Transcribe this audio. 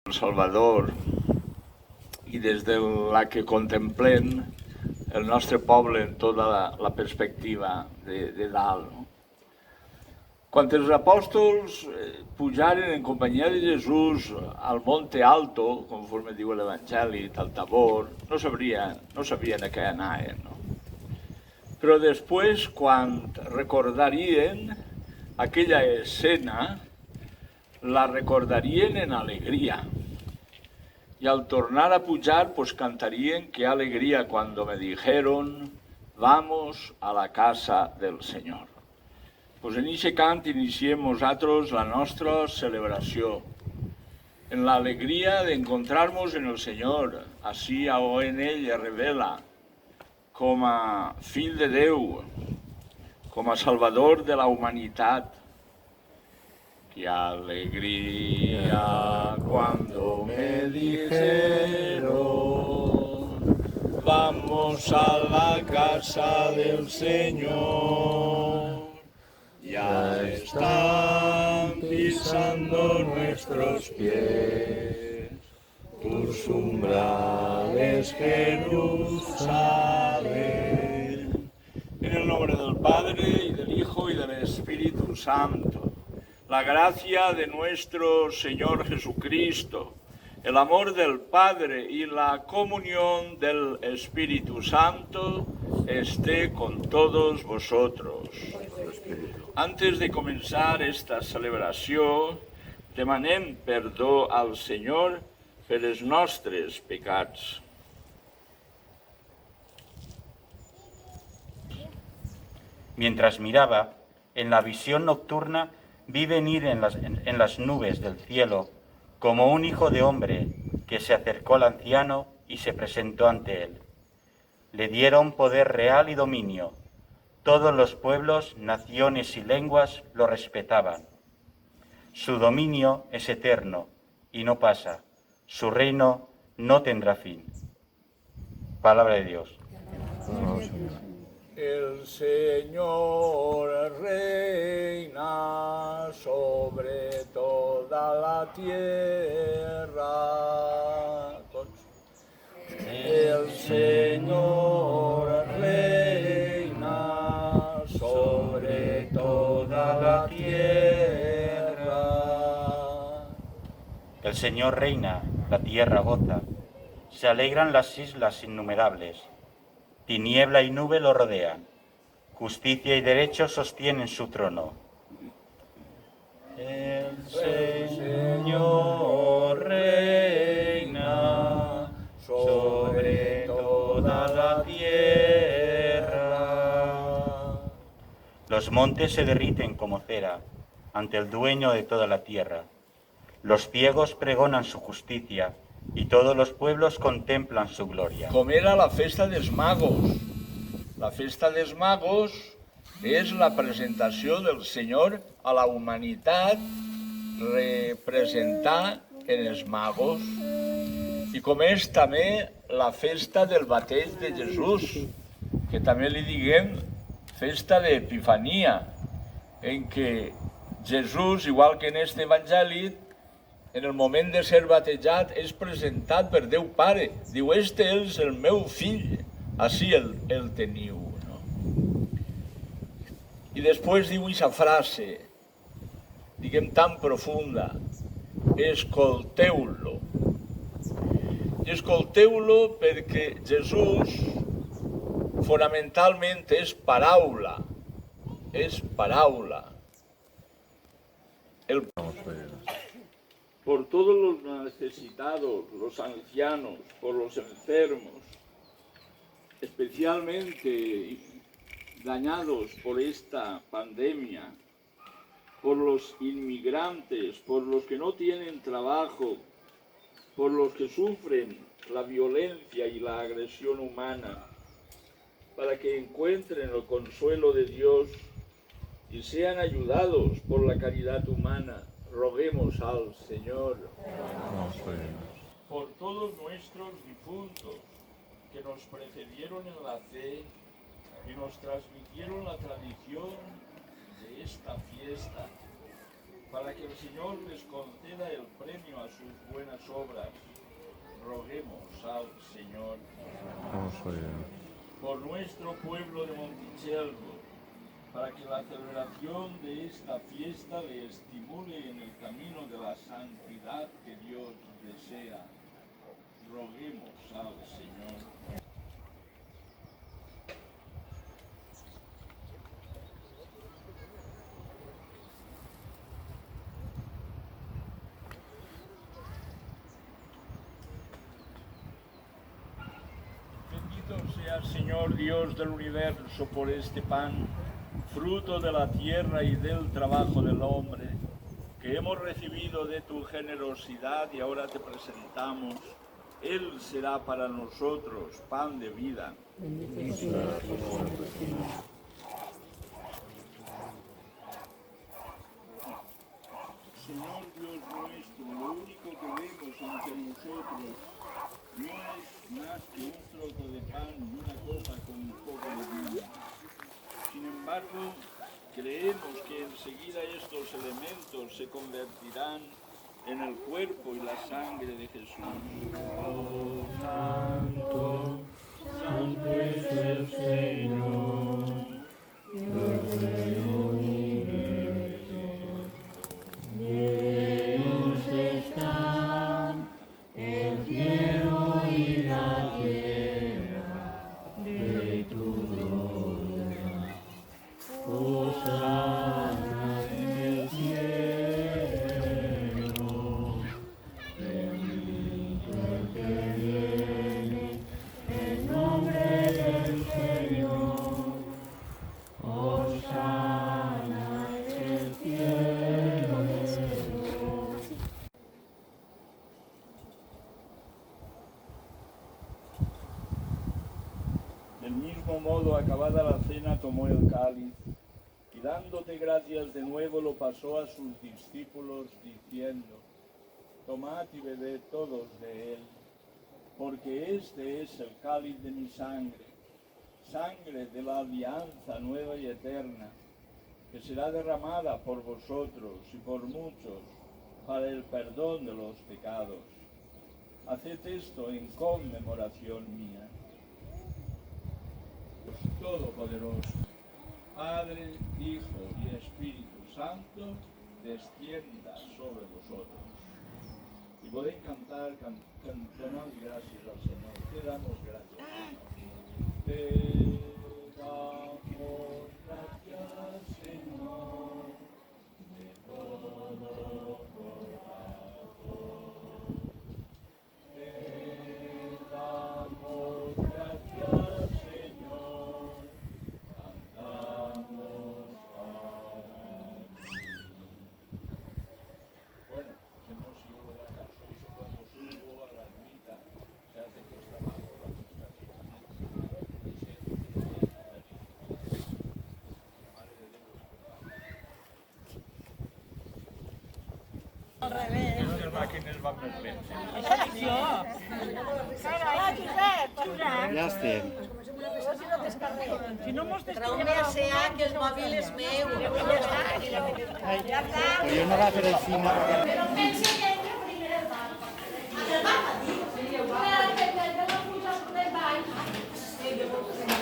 El Salvador i des de la que contemplem el nostre poble en tota la perspectiva de dalt. No? Quan els apòstols pujaren en companyia de Jesús al Monte Alto, conforme diu l'Evangeli, al Tabor, no sabien a què anaven. No? Però després, quan recordarien aquella escena, la recordarien en alegría. Y al tornar a pujar, pues cantarían qué alegría cuando me dijeron, vamos a la casa del Señor. Pues en ese cant iniciem nosaltres la nostra celebració, en la alegría de encontrarnos en el Señor, así en Ell es revela com a fill de Déu, com a salvador de la humanitat. ¡Qué alegría cuando me dijeron, vamos a la casa del Señor! Ya están pisando nuestros pies tus umbrales, Jerusalén. En el nombre del Padre, y del Hijo, y del Espíritu Santo. La gracia de nuestro Señor Jesucristo, el amor del Padre y la comunión del Espíritu Santo esté con todos vosotros. Antes de comenzar esta celebració, demanem perdó al Senyor per els nostres pecats. Mientras miraba, en la visión nocturna vi venir en las nubes del cielo como un hijo de hombre que se acercó al anciano y se presentó ante él. Le dieron poder real y dominio. Todos los pueblos, naciones y lenguas lo respetaban. Su dominio es eterno y no pasa. Su reino no tendrá fin. Palabra de Dios. El Señor reina sobre toda la tierra. El Señor reina sobre toda la tierra. El Señor reina, la tierra goza. Se alegran las islas innumerables. Tiniebla y nube lo rodean. Justicia y derecho sostienen su trono. El Señor reina sobre toda la tierra. Los montes se derriten como cera ante el dueño de toda la tierra. Los ciegos pregonan su justicia y todos los pueblos contemplan su gloria. Com era la festa dels magos. La festa dels magos és la presentació del Senyor a la humanitat representada en els magos. I com és també la festa del bateig de Jesús, que també li diguem festa d'Epifania, en què Jesús, igual que en aquest evangeli, en el moment de ser batejat és presentat per Déu Pare. Diu, este és el meu fill, així el teniu. No? I després diu aquesta frase, diguem tan profunda, escolteu-lo. I escolteu-lo perquè Jesús fonamentalment és paraula. És paraula. Por todos los necesitados, los ancianos, por los enfermos, especialmente dañados por esta pandemia, por los inmigrantes, por los que no tienen trabajo, por los que sufren la violencia y la agresión humana, para que encuentren el consuelo de Dios y sean ayudados por la caridad humana. Roguemos al Señor por todos nuestros difuntos que nos precedieron en la fe y nos transmitieron la tradición de esta fiesta, para que el Señor les conceda el premio a sus buenas obras. Roguemos al Señor. Por nuestro pueblo de Montichelvo, para que la celebración de esta fiesta le estimule en el camino de la santidad que Dios desea. Roguemos al Señor. Bendito sea el Señor Dios del universo por este pan, fruto de la tierra y del trabajo del hombre, que hemos recibido de tu generosidad y ahora te presentamos. Él será para nosotros pan de vida. Señor Dios nuestro, lo único que vemos ante nosotros no es más que un trozo de pan y una copa con un poco de vino. Sin embargo, creemos que enseguida estos elementos se convertirán en el cuerpo y la sangre de Jesús. Oh, santo, santo es el Señor, Dios del universo. Dios está, el cielo y la tierra, de tu gloria. Hosana en el cielo, bendito el que viene en nombre del Señor. Hosana en el cielo. Del mismo modo, acabada la cena, tomó el cáliz y dándote gracias de nuevo lo pasó a sus discípulos diciendo: tomad y bebed todos de él, porque este es el cáliz de mi sangre, sangre de la alianza nueva y eterna, que será derramada por vosotros y por muchos para el perdón de los pecados. Haced esto en conmemoración mía. Todopoderoso, Padre, Hijo y Espíritu Santo, descienda sobre vosotros. Y podéis cantar, damos gracias al Señor. Te damos gracias, Señor. Te damos gracias, Señor, de todo corazón. Te damos gracias, Señor, cantamos para ti. Bueno, hemos ido de la casa y cuando subo a la ermita, se hace que está bajo la frustración. Y se Madre de Dios. Al revés. Les màquines van més lents. És addicció. Ja estem. Si no mos Traurme a SEA que el mòbil és meu. Ja està. Però jo no va fer el cine. Pero pense que entra primer el bar. El bar va dir. Que no puja sobre el ball. Sí, jo puc fer.